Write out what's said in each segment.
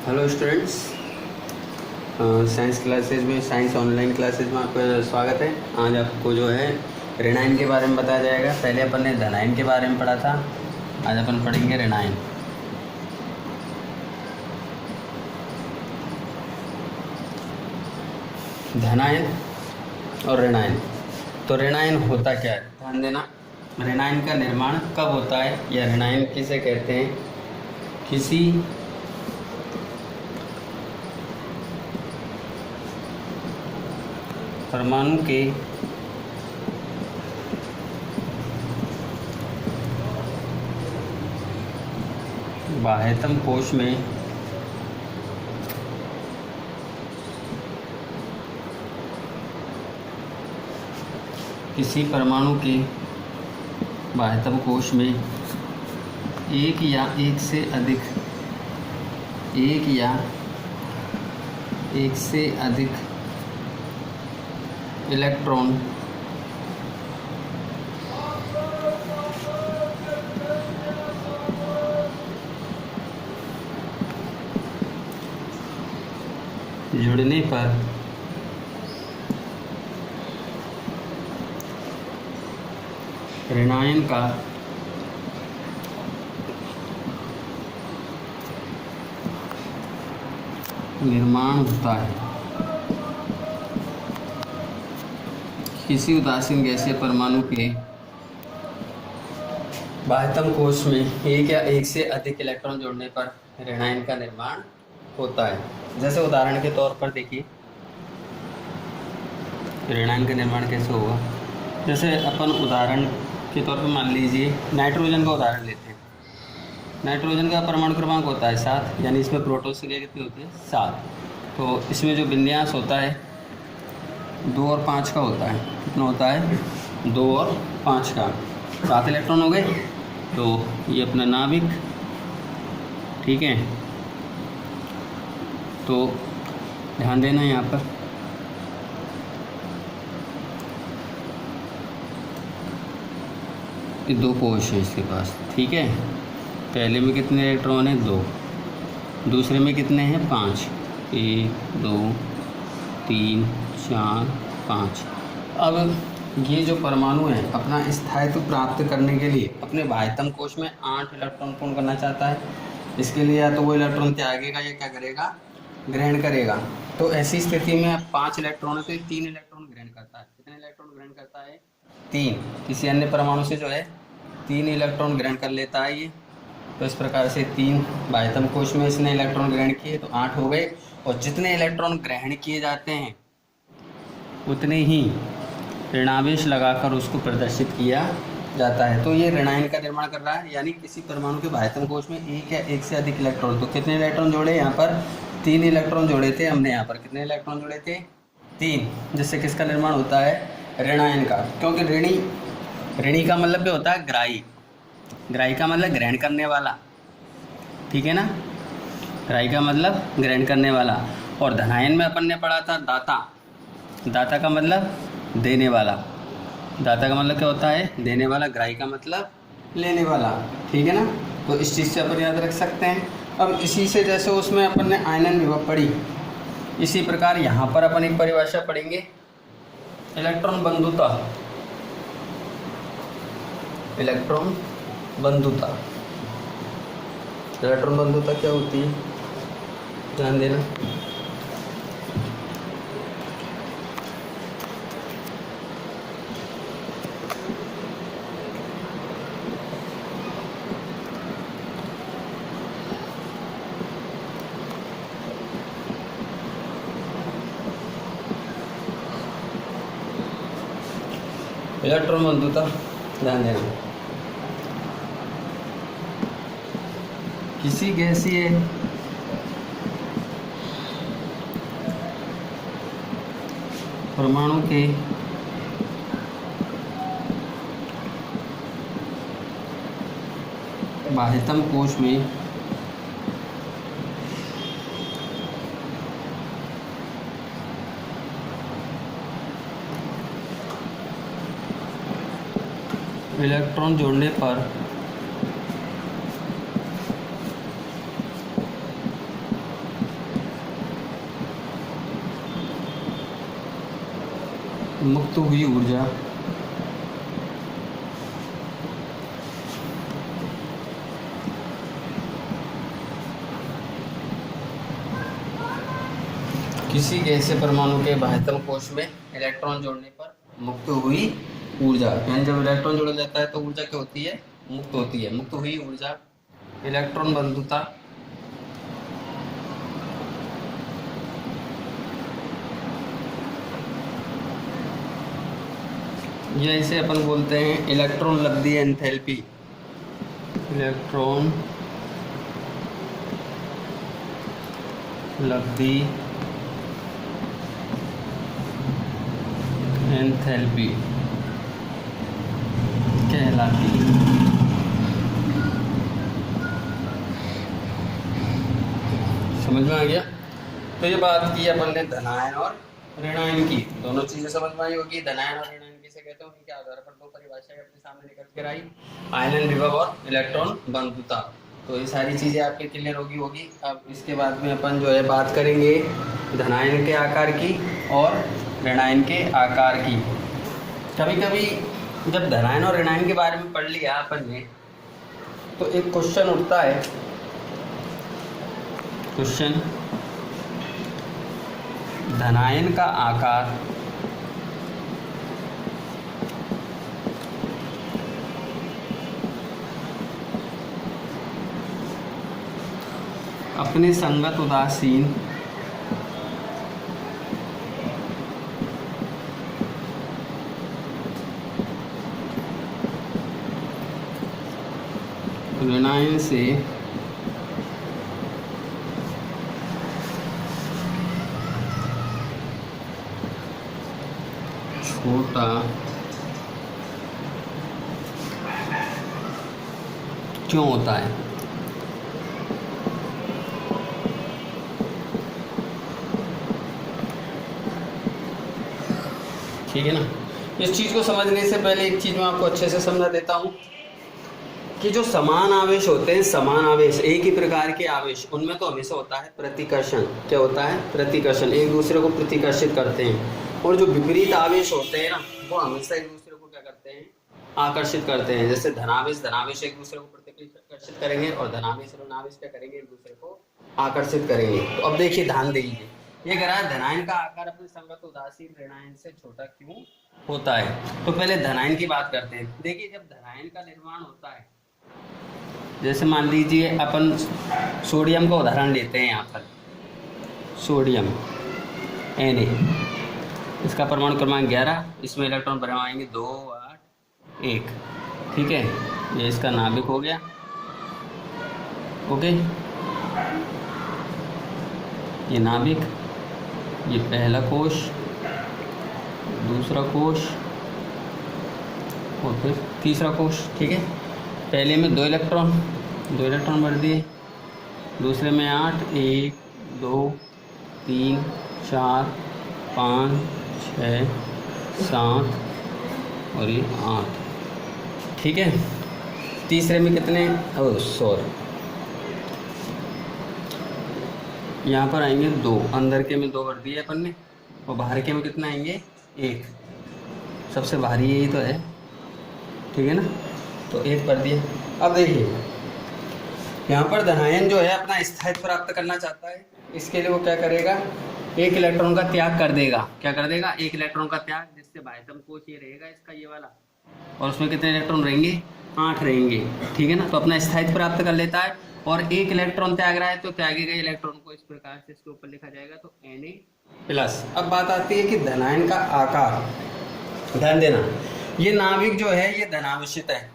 Hello students, science classes में science online classes में आपका स्वागत है। आज आपको जो है ऋणायन के बारे में बताया जाएगा। पहले अपन ने धनायन के बारे में पढ़ा था, आज अपन पढ़ेंगे ऋणायन। धनायन और ऋणायन। तो ऋणायन होता क्या है, ध्यान देना। ऋणायन का निर्माण कब होता है या ऋणायन किसे कहते हैं? किसी परमाणु के बाह्यतम कोश में किसी परमाणु के बाह्यतम कोश में एक या एक से अधिक इलेक्ट्रॉन जुड़ने पर ऋणायन का निर्माण होता है। किसी उदासीन गैसीय परमाणु के बाह्यतम कोश में एक या एक से अधिक इलेक्ट्रॉन जोड़ने पर ऋणायन का निर्माण होता है। जैसे उदाहरण के तौर पर देखिए, ऋणायन का निर्माण कैसे होगा। जैसे अपन उदाहरण के तौर पर मान लीजिए नाइट्रोजन का उदाहरण लेते हैं। नाइट्रोजन का परमाणु क्रमांक होता है 7, यानी इसमें प्रोटॉन संख्या कितनी होती है? 7। तो इसमें जो विन्यास होता है 2 और 5 का होता है। कितना होता है? 2 और 5 का। 7 इलेक्ट्रॉन हो गए। तो ये अपना नाभिक, ठीक है। तो ध्यान देना यहाँ पर, ये 2 कोश है इसके पास, ठीक है। पहले में कितने इलेक्ट्रॉन हैं? 2। दूसरे में कितने हैं? 5। 1 2 3 4 5। अब ये जो परमाणु है अपना स्थायित्व प्राप्त करने के लिए अपने बाह्यतम कोश में 8 इलेक्ट्रॉन पूर्ण करना चाहता है। इसके लिए या तो वो इलेक्ट्रॉन त्यागेगा या क्या करेगा? ग्रहण करेगा। तो ऐसी स्थिति में 5 इलेक्ट्रॉन से 3 इलेक्ट्रॉन ग्रहण करता है। कितने इलेक्ट्रॉन ग्रहण करता है? 3। किसी अन्य परमाणु से जो है 3 इलेक्ट्रॉन ग्रहण कर लेता है ये। तो इस प्रकार से 3 बाह्यतम कोश में इसने इलेक्ट्रॉन ग्रहण किए, तो 8 हो गए। और जितने इलेक्ट्रॉन ग्रहण किए जाते हैं उतने ही ऋणावेश लगाकर उसको प्रदर्शित किया जाता है। तो ये ऋणायन का निर्माण कर रहा है, यानी किसी परमाणु के बाह्यतम कोश में एक या एक से अधिक इलेक्ट्रॉन। तो कितने इलेक्ट्रॉन जोड़े? यहाँ पर 3 इलेक्ट्रॉन जोड़े थे हमने। यहाँ पर कितने इलेक्ट्रॉन जोड़े थे? 3। जिससे किसका निर्माण होता है? ऋणायन का। क्योंकि ऋणी का मतलब क्या होता है? ग्राही। ग्राही का मतलब ग्रहण करने वाला, ठीक है ना। ग्राही का मतलब ग्रहण करने वाला। और धनायन में अपन ने पढ़ा था दाता। दाता का मतलब देने वाला। दाता का मतलब क्या होता है? देने वाला। ग्राही का मतलब लेने वाला, ठीक है ना। तो इस चीज़ से अपन याद रख सकते हैं। अब इसी से जैसे उसमें अपन ने आयनन विभव पढ़ी, इसी प्रकार यहाँ पर अपन एक परिभाषा पढ़ेंगे, इलेक्ट्रॉन बंधुता। इलेक्ट्रॉन बंधुता। इलेक्ट्रॉन बंधुता क्या होती है, ध्यान देना। इलेक्ट्रॉन बंधुता, ध्यान देना। किसी गैसीय परमाणु के बाह्यतम कोश में इलेक्ट्रॉन जोड़ने पर मुक्त हुई ऊर्जा किसी गैसीय परमाणु के बाह्यतम कोश में इलेक्ट्रॉन जोड़ने पर मुक्त हुई ऊर्जा, यानी जब इलेक्ट्रॉन जोड़ा जाता है तो ऊर्जा क्या होती है? मुक्त होती है। मुक्त हुई ऊर्जा इलेक्ट्रॉन बंधुता या इसे अपन बोलते हैं इलेक्ट्रॉन लब्धि एंथैल्पी। इलेक्ट्रॉन लब्धि एंथैल्पी कहलाती है। समझ में आ गया? तो ये बात की अपन ने धनायन और ऋणायन की, दोनों चीजें समझ में आई होगी। धनायन और ऋणायन किसे कहते हैं, उनके आधार पर दो परिभाषाएं अपने सामने निकल कर आई, आयनन विभव और इलेक्ट्रॉन बंधुता। तो ये सारी चीजें आपके क्लियर होगी। अब इसके बाद में अपन जो है बात करेंगे धनायन के आकार की और ऋणायन के आकार की। कभी कभी जब धनायन और ऋणायन के बारे में पढ़ लिया अपन ने तो एक क्वेश्चन उठता है, क्वेश्चन धनायन का आकार अपने संगत उदासीन ऋणायन से छोटा क्यों होता है? ठीक है ना। इस चीज को समझने से पहले एक चीज मैं आपको अच्छे से समझा देता हूं कि जो समान आवेश होते हैं, समान आवेश, एक ही प्रकार के आवेश, उनमें तो हमेशा होता है प्रतिकर्षण। क्या होता है? प्रतिकर्षण, एक दूसरे को प्रतिकर्षित करते हैं। और जो विपरीत आवेश होते हैं ना, वो हमेशा एक दूसरे को क्या करते हैं? आकर्षित करते हैं। जैसे धनावेश एक दूसरे को प्रतिकर्षित करेंगे और धनावेश ऋणावेश क्या करेंगे? एक दूसरे को आकर्षित करेंगे। तो अब देखिए, ध्यान दीजिए, ये कह रहा है धनायन का आकार अपने संगत उदासीन ऋणायन से छोटा क्यों होता है। तो पहले धनायन की बात करते हैं। देखिए, जब धनायन का निर्माण होता है, जैसे मान लीजिए अपन सोडियम का उदाहरण लेते हैं। यहाँ पर सोडियम Na, इसका परमाणु क्रमांक 11, इसमें इलेक्ट्रॉन बनवाएंगे 2, 8, 1। ठीक है, ये इसका नाभिक हो गया। ओके, ये नाभिक, ये पहला कोश, दूसरा कोश और फिर तीसरा कोश। ठीक है, पहले में 2 इलेक्ट्रॉन भर दिए, दूसरे में 8, 1, 2, 3, 4, 5, 6, 7 और ये 8। ठीक है, तीसरे में कितने? यहाँ पर आएंगे 2, अंदर के में 2 भर दिए अपन ने, और बाहर के में कितना आएंगे? 1। सबसे भारी यही तो है। ठीक है ना, तो 1 भर दिया। अब देखिए, यहाँ पर धनायन जो है अपना स्थायित्व प्राप्त करना चाहता है। इसके लिए वो क्या करेगा? 1 इलेक्ट्रॉन का त्याग कर देगा। क्या कर देगा? 1 इलेक्ट्रॉन का त्याग, जिससे बाह्यतम कोश ये रहेगा इसका, ये वाला, और उसमें कितने इलेक्ट्रॉन रहेंगे? 8 रहेंगे। ठीक है ना, तो अपना स्थायित्व प्राप्त कर लेता है। और 1 इलेक्ट्रॉन त्याग रहा है तो त्यागे गए इलेक्ट्रॉन को इस प्रकार से इसके ऊपर लिखा जाएगा, तो Na+। अब बात आती है कि धनायन का आकार। ध्यान देना, ये नाभिक जो है ये धनावेशित है।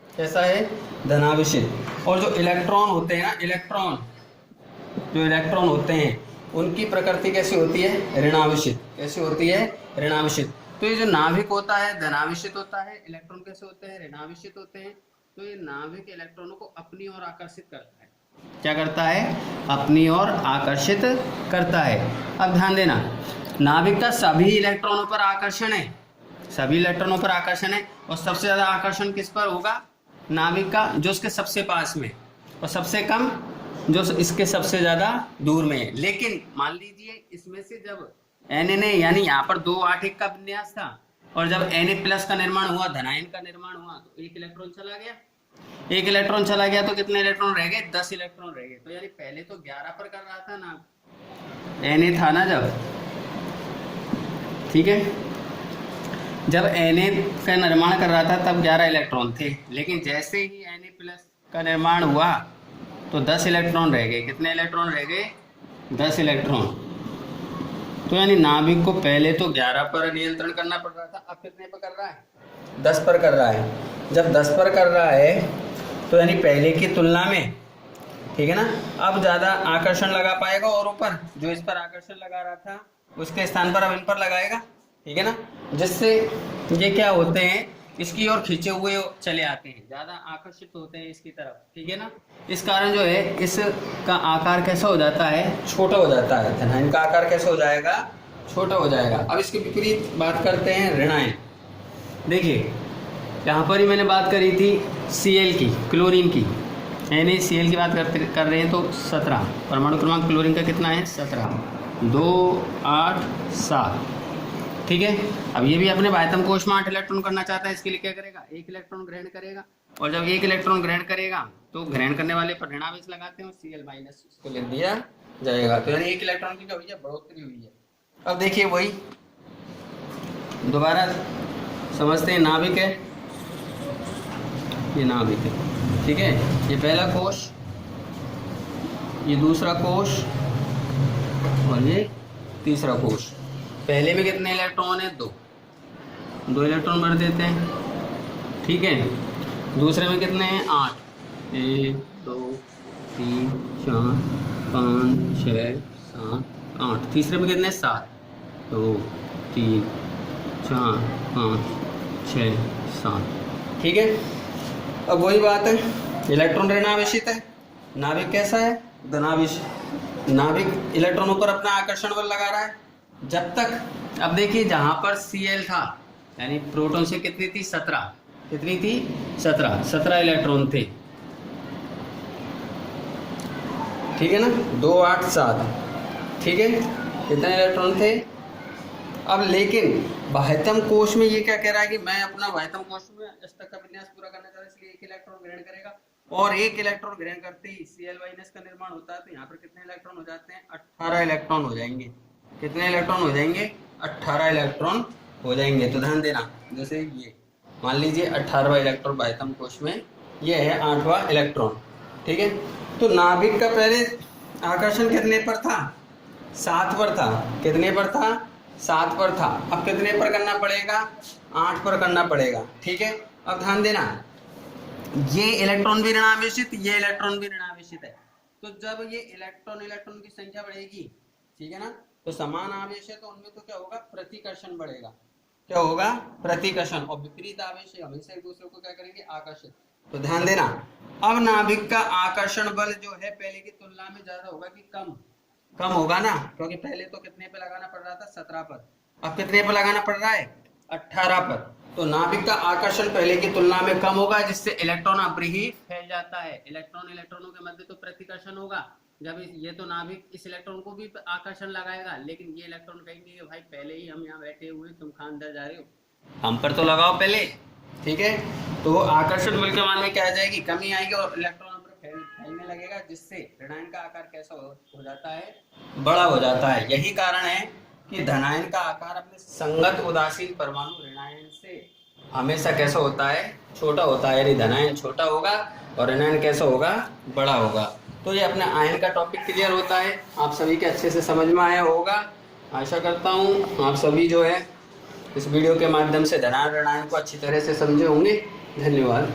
कैसा है? धनावेशित। और जो इलेक्ट्रॉन होते हैं ना, जो इलेक्ट्रॉन होते हैं उनकी प्रकृति कैसी होती है? ऋणावेशित। कैसी होती है? ऋणावेशित। तो ये जो नाभिक होता है धनावेशित होता है, इलेक्ट्रॉन कैसे होते हैं? ऋणावेशित होते हैं। तो ये नाभिक इलेक्ट्रॉनों को अपनी ओर आकर्षित करता है। क्या करता है? अपनी ओर आकर्षित करता है। अब ध्यान देना, नाभिक का सभी इलेक्ट्रॉनों पर आकर्षण है, सभी इलेक्ट्रॉनों पर आकर्षण है। और सबसे ज्यादा आकर्षण किस पर होगा? नाभिक का जो उसके सबसे पास में, और सबसे कम जो इसके सबसे ज्यादा दूर में है। लेकिन मान लीजिए इसमें से जब Na यानी यहाँ पर 2, 8, 1 का विन्यास था, और जब Na+ का निर्माण हुआ, धनायन का निर्माण हुआ, तो एक इलेक्ट्रॉन चला गया। एक इलेक्ट्रॉन चला गया तो कितने इलेक्ट्रॉन रह गए? 10 इलेक्ट्रॉन रह गए। तो यानी पहले तो 11 पर कर रहा था ना, Na था ना जब, ठीक है, जब Na का निर्माण कर रहा था तब 11 इलेक्ट्रॉन थे, लेकिन जैसे ही Na+ का निर्माण हुआ तो 10 इलेक्ट्रॉन रह गए। कितने इलेक्ट्रॉन रह गए? 10 इलेक्ट्रॉन। तो यानी नाभिक को पहले तो 11 पर नियंत्रण करना पड़ रहा था, अब कितने पर कर रहा है? 10 पर कर रहा है। जब 10 पर कर रहा है तो यानी पहले की तुलना में, ठीक है ना, अब ज़्यादा आकर्षण लगा पाएगा, और ऊपर जो इस पर आकर्षण लगा रहा था उसके स्थान पर अब इन पर लगाएगा, ठीक है ना, जिससे ये क्या होते हैं, इसकी ओर खींचे हुए चले आते हैं, ज़्यादा आकर्षित होते हैं इसकी तरफ, ठीक है ना। इस कारण जो है इसका आकार कैसा हो जाता है? छोटा हो जाता है। धनायन का आकार कैसा हो जाएगा? छोटा हो जाएगा। अब इसके विपरीत बात करते हैं ऋणायन। देखिए यहाँ पर ही मैंने बात करी थी Cl की, क्लोरीन की, NaCl की बात कर रहे हैं तो 17 परमाणु क्रमांक क्लोरीन का कितना है? 17, 2, 8, 7, ठीक है। अब ये भी अपने बाह्यतम कोश में 8 इलेक्ट्रॉन करना चाहता है, इसके लिए क्या करेगा? 1 इलेक्ट्रॉन ग्रहण करेगा, और जब 1 इलेक्ट्रॉन ग्रहण करेगा तो ग्रहण करने वाले पर ऋणावेश लगाते हैं, Cl- इसको लिख दिया जाएगा। तो यानी 1 इलेक्ट्रॉन की क्या हुई है? बढ़ोतरी हुई है। अब देखिए वही दोबारा समझते हैं। नाभिक है, ये नाभिक है, ठीक है, ये पहला कोश, ये दूसरा कोश, और ये तीसरा कोश। पहले में कितने इलेक्ट्रॉन है? 2 इलेक्ट्रॉन भर देते हैं, ठीक है। दूसरे में कितने हैं? 8, 1, 2, 3, 4, 5, 6, 7, 8। तीसरे में कितने? 7, 2, 3, 4, 5, 6, 7, ठीक है। अब वही बात है, इलेक्ट्रॉन ऋणावेशित है, नाभिक कैसा है? धनावेश। नाभिक इलेक्ट्रॉनों पर अपना आकर्षण बल लगा रहा है जब तक। अब देखिए जहां पर Cl था, यानी प्रोटॉन से कितनी थी? 17। कितनी थी? 17 इलेक्ट्रॉन थे, ठीक है ना, 2, 8, 7, ठीक है, कितने इलेक्ट्रॉन थे? अब लेकिन बाह्यतम कोश में ये क्या कह रहा है कि मैं अपना बाह्यतम कोश में अष्टक का विन्यास पूरा करना चाहता हूं, इसलिए 1 इलेक्ट्रॉन ग्रहण करेगा, और 1 इलेक्ट्रॉन ग्रहण करते ही Cl- का निर्माण होता है। तो यहाँ पर कितने इलेक्ट्रॉन हो जाते हैं? 18 इलेक्ट्रॉन हो जाएंगे। कितने इलेक्ट्रॉन हो जाएंगे? 18 इलेक्ट्रॉन हो जाएंगे। तो ध्यान देना, जैसे ये मान लीजिए 18वां इलेक्ट्रॉन बाह्यतम कोश में, ये है 8वां इलेक्ट्रॉन, ठीक है। तो नाभिक का पहले आकर्षण कितने पर था? 7 पर था। कितने पर था? 7 पर था। अब कितने पर करना पड़ेगा? 8 पर करना पड़ेगा, ठीक है। अब ध्यान देना, ये इलेक्ट्रॉन भी ऋणावेशित, ये इलेक्ट्रॉन भी ऋणावेशित है। तो जब ये इलेक्ट्रॉन की संख्या बढ़ेगी, ठीक है ना, तो समान आवेश है तो उनमें तो क्या होगा? प्रतिकर्षण बढ़ेगा। क्या होगा? प्रतिकर्षण। और विपरीत आवेश है हमेशा एक दूसरे को क्या करेंगे? आकर्षित। तो ध्यान देना, अब नाभिक का आकर्षण बल जो है पहले की तुलना में ज्यादा होगा कि कम होगा ना, क्योंकि पहले तो कितने पे लगाना पड़ रहा था? 17 पर। अब कितने पर लगाना पड़ रहा है? 18 पर। तो नाभिक का आकर्षण पहले की तुलना में कम होगा, जिससे इलेक्ट्रॉन अपरिही फैल जाता है। इलेक्ट्रॉनों के मध्य तो प्रतिकर्षण होगा, जब ये तो नाभिक इस इलेक्ट्रॉन को भी आकर्षण लगाएगा, लेकिन ये इलेक्ट्रॉन कहेंगे कि भाई पहले ही हम यहाँ बैठे हुए, तुम कहाँ अंदर जा रहे हो, हम पर तो लगाओ पहले, ठीक है। तो आकर्षण बल के मान में क्या आ जाएगी? कमी आएगी, और इलेक्ट्रॉन फैलने लगेगा, जिससे ऋणायन का आकार कैसा हो जाता है? बड़ा हो जाता है। यही कारण है कि धनायन का आकार अपने संगत उदासीन परमाणु ऋणायन से हमेशा कैसा होता है? छोटा होता है। यदि धनायन छोटा होगा और ऋणायन कैसा होगा? बड़ा होगा। तो ये अपने आयन का टॉपिक क्लियर होता है, आप सभी के अच्छे से समझ में आया होगा। आशा करता हूँ आप सभी जो है इस वीडियो के माध्यम से धनायन ऋणायन को अच्छी तरह से समझे होंगे। धन्यवाद।